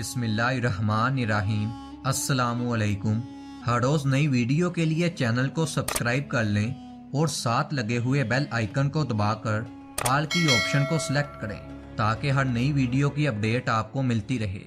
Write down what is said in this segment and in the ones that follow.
بسم اللہ الرحمن الرحیم۔ السلام علیکم۔ ہر روز نئی ویڈیو کے لیے چینل کو سبسکرائب کر لیں اور ساتھ لگے ہوئے بیل آئیکن کو دبا کر آل کی آپشن کو سلیکٹ کریں تاکہ ہر نئی ویڈیو کی اپڈیٹ آپ کو ملتی رہے۔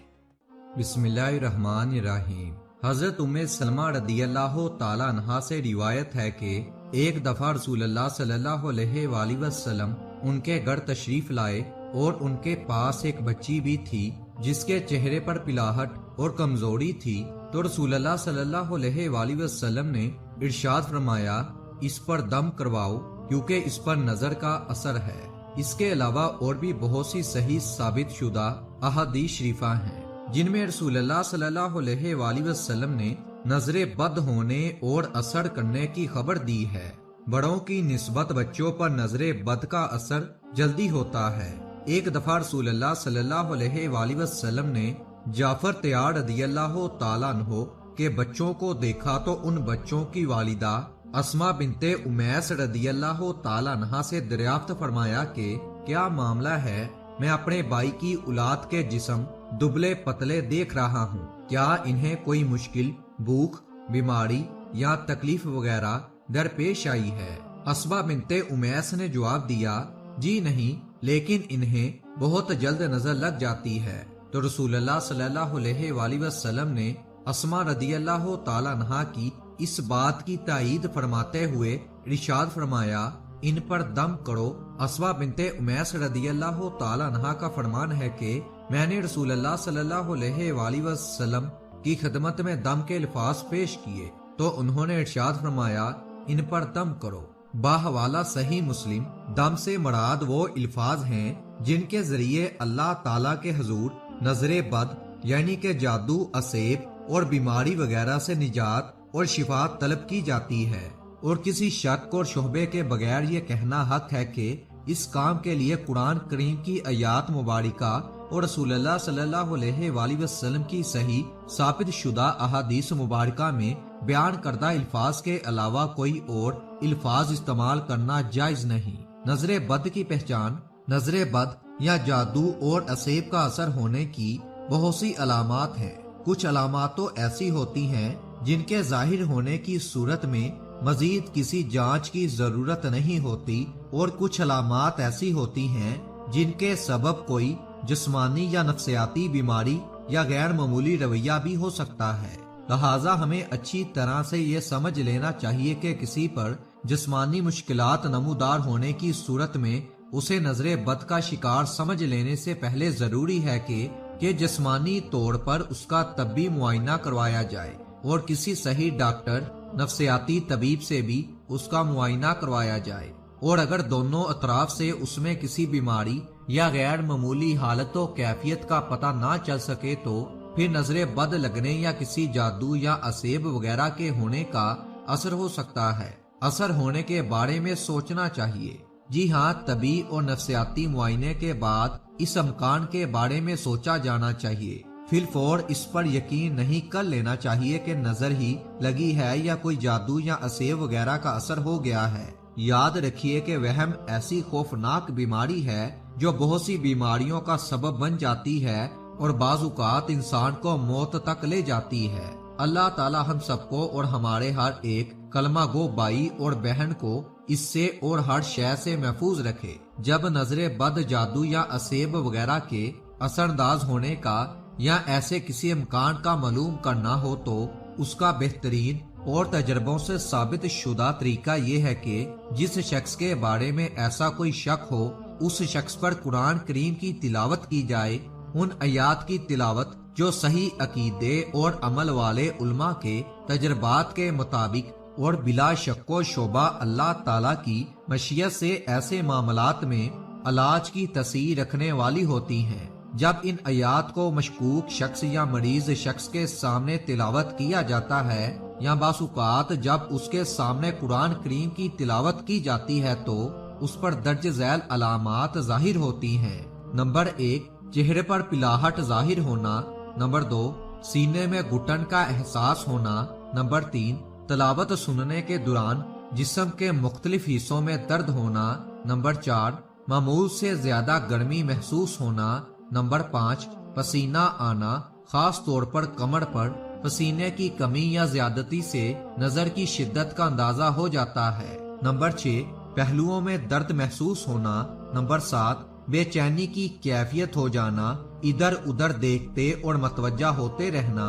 بسم اللہ الرحمن الرحیم۔ حضرت سلمہ رضی اللہ تعالیٰ عنہا سے روایت ہے کہ ایک دفعہ رسول اللہ صلی اللہ علیہ وآلہ وسلم ان کے گھر تشریف لائے اور ان کے پاس ایک بچی بھی تھی جس کے چہرے پر پلاہٹ اور کمزوری تھی، تو رسول اللہ صلی اللہ علیہ وآلہ وسلم نے ارشاد فرمایا اس پر دم کرواؤ کیونکہ اس پر نظر کا اثر ہے۔ اس کے علاوہ اور بھی بہت سی صحیح ثابت شدہ احادیث شریفہ ہیں جن میں رسول اللہ صلی اللہ علیہ وآلہ وسلم نے نظر بد ہونے اور اثر کرنے کی خبر دی ہے۔ بڑوں کی نسبت بچوں پر نظر بد کا اثر جلدی ہوتا ہے۔ ایک دفعہ رسول اللہ صلی اللہ علیہ وآلہ وسلم نے جعفر تیار رضی اللہ تعالیٰ عنہ کے بچوں کو دیکھا تو ان بچوں کی والدہ اسماء بنت امیس رضی اللہ تعالیٰ عنہ سے دریافت فرمایا کہ کیا معاملہ ہے؟ میں اپنے بھائی کی اولاد کے جسم دبلے پتلے دیکھ رہا ہوں، کیا انہیں کوئی مشکل، بھوک، بیماری یا تکلیف وغیرہ درپیش آئی ہے؟ اسماء بنت امیس نے جواب دیا جی نہیں، لیکن انہیں بہت جلد نظر لگ جاتی ہے۔ تو رسول اللہ صلی اللہ علیہ وآلہ وسلم نے اسماء رضی اللہ تعالیٰ عنہا کی اس بات کی تائید فرماتے ہوئے ارشاد فرمایا ان پر دم کرو۔ اسماء بنت امیس رضی اللہ تعالیٰ عنہا کا فرمان ہے کہ میں نے رسول اللہ صلی اللہ علیہ وآلہ وسلم کی خدمت میں دم کے الفاظ پیش کیے تو انہوں نے ارشاد فرمایا ان پر دم کرو۔ باحوالہ صحیح مسلم۔ دم سے مراد وہ الفاظ ہیں جن کے ذریعے اللہ تعالیٰ کے حضور نظر بد یعنی کہ جادو، اسیب اور بیماری وغیرہ سے نجات اور شفا طلب کی جاتی ہے، اور کسی شک اور شبہے کے بغیر یہ کہنا حق ہے کہ اس کام کے لیے قرآن کریم کی آیات مبارکہ اور رسول اللہ صلی اللہ علیہ وآلہ وسلم کی صحیح ثابت شدہ احادیث مبارکہ میں بیان کردہ الفاظ کے علاوہ کوئی اور الفاظ استعمال کرنا جائز نہیں۔ نظر بد کی پہچان۔ نظر بد یا جادو اور اسیب کا اثر ہونے کی بہت سی علامات ہیں۔ کچھ علامات تو ایسی ہوتی ہیں جن کے ظاہر ہونے کی صورت میں مزید کسی جانچ کی ضرورت نہیں ہوتی، اور کچھ علامات ایسی ہوتی ہیں جن کے سبب کوئی جسمانی یا نفسیاتی بیماری یا غیر معمولی رویہ بھی ہو سکتا ہے۔ لہٰذا ہمیں اچھی طرح سے یہ سمجھ لینا چاہیے کہ کسی پر جسمانی مشکلات نمودار ہونے کی صورت میں اسے نظر بد کا شکار سمجھ لینے سے پہلے ضروری ہے کہ جسمانی طور پر اس کا طبی معائنہ کروایا جائے اور کسی صحیح ڈاکٹر، نفسیاتی طبیب سے بھی اس کا معائنہ کروایا جائے، اور اگر دونوں اطراف سے اس میں کسی بیماری یا غیر معمولی حالت و کیفیت کا پتہ نہ چل سکے تو پھر نظر بد لگنے یا کسی جادو یا اسیب وغیرہ کے ہونے کا اثر ہو سکتا ہے۔ اثر ہونے کے بارے میں سوچنا چاہیے۔ جی ہاں، طبی اور نفسیاتی معائنے کے بعد اس امکان کے بارے میں سوچا جانا چاہیے۔ فی الفور اس پر یقین نہیں کر لینا چاہیے کہ نظر ہی لگی ہے یا کوئی جادو یا اسیب وغیرہ کا اثر ہو گیا ہے۔ یاد رکھیے کہ وہم ایسی خوفناک بیماری ہے جو بہت سی بیماریوں کا سبب بن جاتی ہے اور بعض اوقات انسان کو موت تک لے جاتی ہے۔ اللہ تعالی ہم سب کو اور ہمارے ہر ایک کلمہ گو بھائی اور بہن کو اس سے اور ہر شے سے محفوظ رکھے۔ جب نظر بد، جادو یا اسیب وغیرہ کے اثر انداز ہونے کا یا ایسے کسی امکان کا معلوم کرنا ہو تو اس کا بہترین اور تجربوں سے ثابت شدہ طریقہ یہ ہے کہ جس شخص کے بارے میں ایسا کوئی شک ہو اس شخص پر قرآن کریم کی تلاوت کی جائے، ان آیات کی تلاوت جو صحیح عقیدے اور عمل والے علماء کے تجربات کے مطابق اور بلا شک و شبہ اللہ تعالیٰ کی مشیت سے ایسے معاملات میں علاج کی تصحیح رکھنے والی ہوتی ہیں۔ جب ان آیات کو مشکوک شخص یا مریض شخص کے سامنے تلاوت کیا جاتا ہے یا بعض اوقات جب اس کے سامنے قرآن کریم کی تلاوت کی جاتی ہے تو اس پر درج ذیل علامات ظاہر ہوتی ہیں۔ نمبر 1، چہرے پر پلاہٹ ظاہر ہونا۔ نمبر 2، سینے میں گھٹن کا احساس ہونا۔ نمبر 3، تلاوت سننے کے دوران جسم کے مختلف حصوں میں درد ہونا۔ نمبر 4، معمول سے زیادہ گرمی محسوس ہونا۔ نمبر 5، پسینہ آنا खास तौर पर कमर पर पसीने की कमी या ज्यादती से नजर की शिद्दत का अंदाजा हो जाता है। नंबर 6, पहलुओं में दर्द महसूस होना। नंबर 7, बेचैनी की कैफियत हो जाना, इधर उधर देखते और मतवज्जा होते रहना।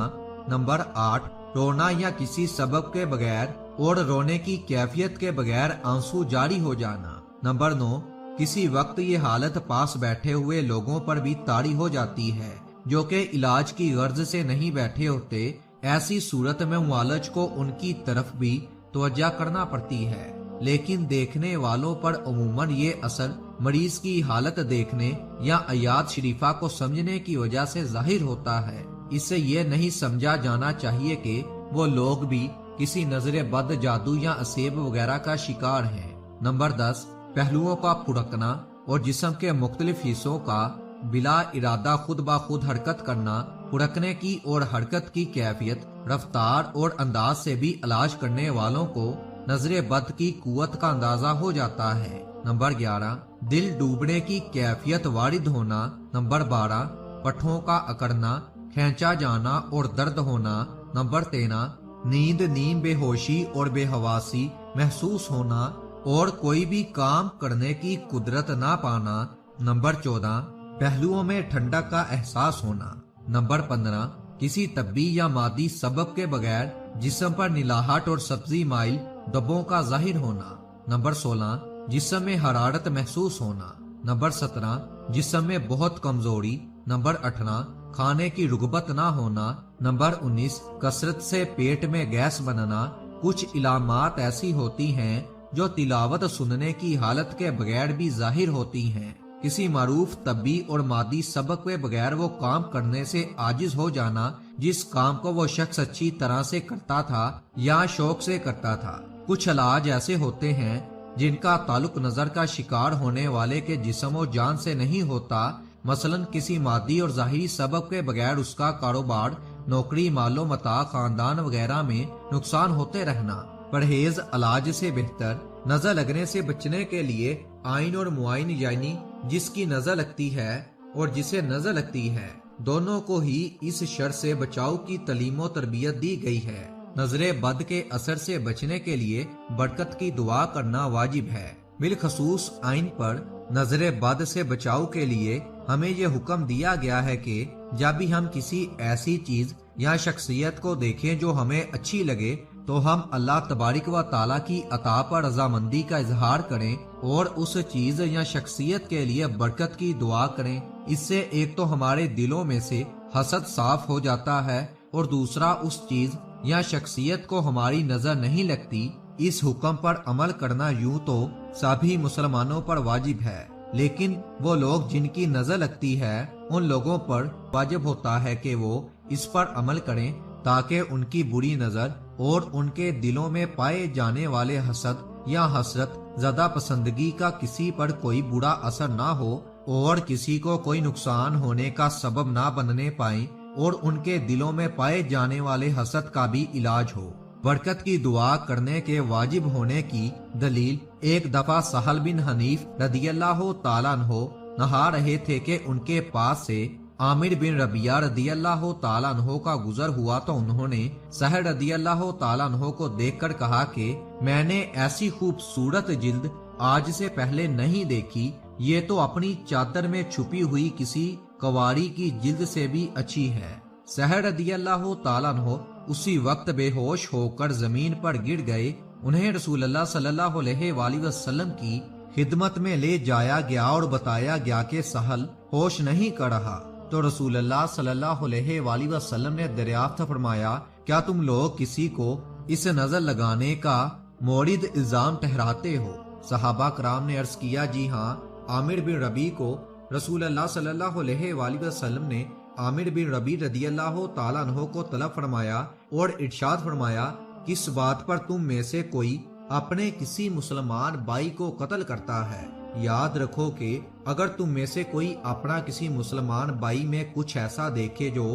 नंबर 8, रोना या किसी सबब के बगैर और रोने की कैफियत के बगैर आंसू जारी हो जाना। नंबर 9, किसी वक्त ये हालत पास बैठे हुए लोगों पर भी तारी हो जाती है जो कि इलाज की गर्ज से नहीं बैठे होते। ऐसी सूरत में मुआलिज को उनकी तरफ भी तवज्जो करना पड़ती है, लेकिन देखने वालों पर अमूमन ये असर मरीज की हालत देखने या आयात शरीफा को समझने की वजह से जाहिर होता है। इससे ये नहीं समझा जाना चाहिए कि वो लोग भी किसी नजरे बद, जादू या असेब वगैरह का शिकार हैं। नंबर 10, पहलुओं का फुड़कना और जिस्म के मुख्तलिफ हिस्सों का बिला इरादा खुद ब खुद हरकत करना। फुड़कने की और हरकत की कैफियत, रफ्तार और अंदाज से भी इलाज करने वालों को नजरे बद की कुव्वत का अंदाजा हो जाता है। नंबर 11, दिल डूबने की कैफियत वारिद होना। नंबर 12, पट्ठों का अकड़ना, खींचा जाना और दर्द होना। नंबर 13, नींद, बेहोशी और बेहवासी महसूस होना और कोई भी काम करने की कुदरत ना पाना। नंबर 14, पहलुओं में ठंडक का एहसास होना। नंबर 15, किसी तब्बी या मादी सबब के बगैर जिस्म पर नीलाहट और सब्जी माइल दब्बों का जाहिर होना। नंबर 16, जिस्म में हरारत महसूस होना। नंबर 17, जिस्म में बहुत कमजोरी। नंबर 18, खाने की रुगबत ना होना। नंबर 19, कसरत से पेट में गैस बनना। कुछ इलामात ऐसी होती हैं जो तिलावत सुनने की हालत के बगैर भी जाहिर होती हैं। किसी मारूफ तब्बी और मादी सबक के बगैर वो काम करने से आजिज हो जाना जिस काम को वो शख्स अच्छी तरह से करता था या शौक से करता था। कुछ इलाज ऐसे होते हैं जिनका ताल्लुक नजर का शिकार होने वाले के जिस्म और जान से नहीं होता। मसलन किसी मादी और जाहिरी सबब के बगैर उसका कारोबार, नौकरी, मालो मता, खानदान वगैरह में नुकसान होते रहना। परहेज इलाज से बेहतर। नजर लगने से बचने के लिए आइन और मुआइन यानी जिसकी नजर लगती है और जिसे नजर लगती है, दोनों को ही इस शर से बचाव की तालीम और तरबियत दी गई है। नजरे बद के असर से बचने के लिए बरकत की दुआ करना वाजिब है। बिलखसूस आइन पर नजरे बद से बचाव के लिए हमें यह हुक्म दिया गया है कि जब भी हम किसी ऐसी चीज या शख्सियत को देखें जो हमें अच्छी लगे तो हम अल्लाह तबारिक व ताला की अता पर रजामंदी का इजहार करें और उस चीज या शख्सियत के लिए बरकत की दुआ करें। इससे एक तो हमारे दिलों में से हसद साफ हो जाता है और दूसरा उस चीज या शख्सियत को हमारी नजर नहीं लगती। इस हुक्म पर अमल करना यूं तो सभी मुसलमानों पर वाजिब है, लेकिन वो लोग जिनकी नजर लगती है उन लोगों पर वाजिब होता है कि वो इस पर अमल करें ताकि उनकी बुरी नजर और उनके दिलों में पाए जाने वाले हसद या हसरत ज़्यादा पसंदगी का किसी पर कोई बुरा असर ना हो और किसी को कोई नुकसान होने का सबब ना बनने पाए और उनके दिलों में पाए जाने वाले हसद का भी इलाज हो। बरकत की दुआ करने के वाजिब होने की दलील, एक दफा सहल बिन हनीफ रदियल्लाहु ताला अन्हो नहा रहे थे कि उनके पास से आमिर बिन रबिया रदियल्लाहु ताला अन्हो का गुजर हुआ तो उन्होंने सहल रदियल्लाहु ताला अन्हो को देखकर कहा कि मैंने ऐसी खूबसूरत जिल्द आज से पहले नहीं देखी, ये तो अपनी चादर में छुपी हुई किसी कवारी की जिल्द से भी अच्छी है। सहल रदियल्लाहु ताला अन्हो उसी वक्त बेहोश होकर जमीन पर गिर गए। उन्हें रसूलुल्लाह सल्लल्लाहु अलैहि वसल्लम की खिदमत में ले जाया गया और बताया गया कि सहल होश नहीं कर रहा, तो रसूलुल्लाह सल्लल्लाहु अलैहि वसल्लम ने दरियाफ्त फरमाया, क्या तुम लोग किसी को इस नजर लगाने का मोरिद इल्जाम ठहराते हो? सहाबा कराम ने अर्ज किया, जी हाँ। आमिर बिन रबी को रसूलुल्लाह सल्लल्लाहु अलैहि वसल्लम ने आमिर बिन रबी रदियल्लाहु ताला अन्हो को तलब फरमाया और इरशाद फरमाया, किस बात पर तुम में से कोई अपने किसी मुसलमान भाई को कत्ल करता है? याद रखो कि अगर तुम में से कोई अपना किसी मुसलमान भाई में कुछ ऐसा देखे जो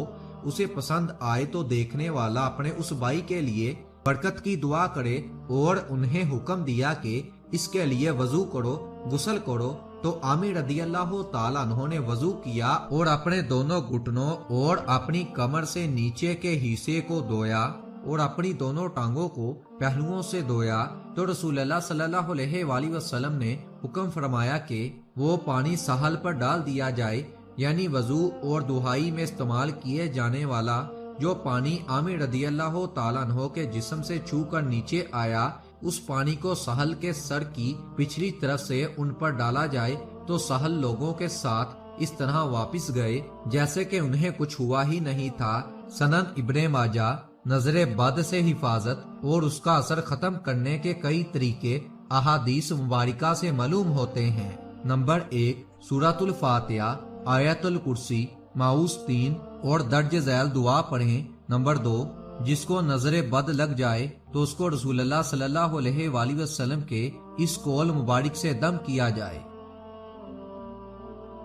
उसे पसंद आए तो देखने वाला अपने उस भाई के लिए बरकत की दुआ करे और उन्हें हुक्म दिया कि इसके लिए वजू करो, गुस्ल करो تو आमिर रदी अल्लाह ताला अन्हो ने वजू किया और अपने दोनों घुटनों और अपनी कमर से नीचे के हिस्से को धोया और अपनी दोनों टांगों को पहलुओं से धोया। तो रसूलुल्लाह सल्लल्लाहु अलैहि वसल्लम ने हुक्म फरमाया कि वो पानी सहल पर डाल दिया जाए, यानी वजू और दुहाई में इस्तेमाल किए जाने वाला जो पानी आमिर रदी अल्लाह ताला अन्हो के जिस्म से छू कर नीचे आया, उस पानी को सहल के सर की पिछली तरफ से उन पर डाला जाए। तो सहल लोगों के साथ इस तरह वापस गए जैसे कि उन्हें कुछ हुआ ही नहीं था। सनन इब्ने माजा नजरे बद से हिफाजत और उसका असर खत्म करने के कई तरीके अहादीस मुबारिका से मालूम होते हैं। नंबर 1, सूरतुल फातिहा, आयतुल कुर्सी, माउस 3 और दर्ज झैल दुआ पढ़ें। नंबर 2, जिसको नजरे बद लग जाए तो उसको रसूलुल्लाह सल्लल्लाहु अलैहि वसल्लम के इस कौल मुबारक से दम किया जाए।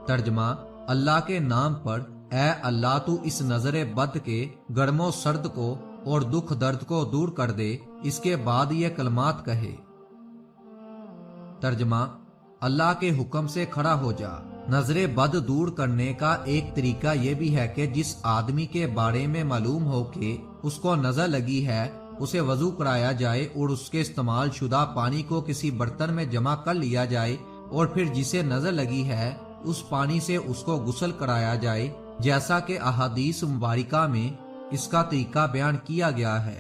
तर्जमा, अल्लाह के नाम पर ऐ अल्लाह तू इस नजरे बद के गर्मो सर्द को और दुख दर्द को दूर कर दे। इसके बाद ये कलमात कहे। तर्जमा, अल्लाह के हुक्म से खड़ा हो जा। नजरे बद दूर करने का एक तरीका यह भी है कि जिस आदमी के बारे में मालूम हो कि उसको नजर लगी है, उसे वजू कराया जाए और उसके इस्तेमाल शुदा पानी को किसी बर्तन में जमा कर लिया जाए और फिर जिसे नजर लगी है उस पानी से उसको गुस्ल कराया जाए, जैसा कि अहादीस मुबारिका में इसका तरीका बयान किया गया है।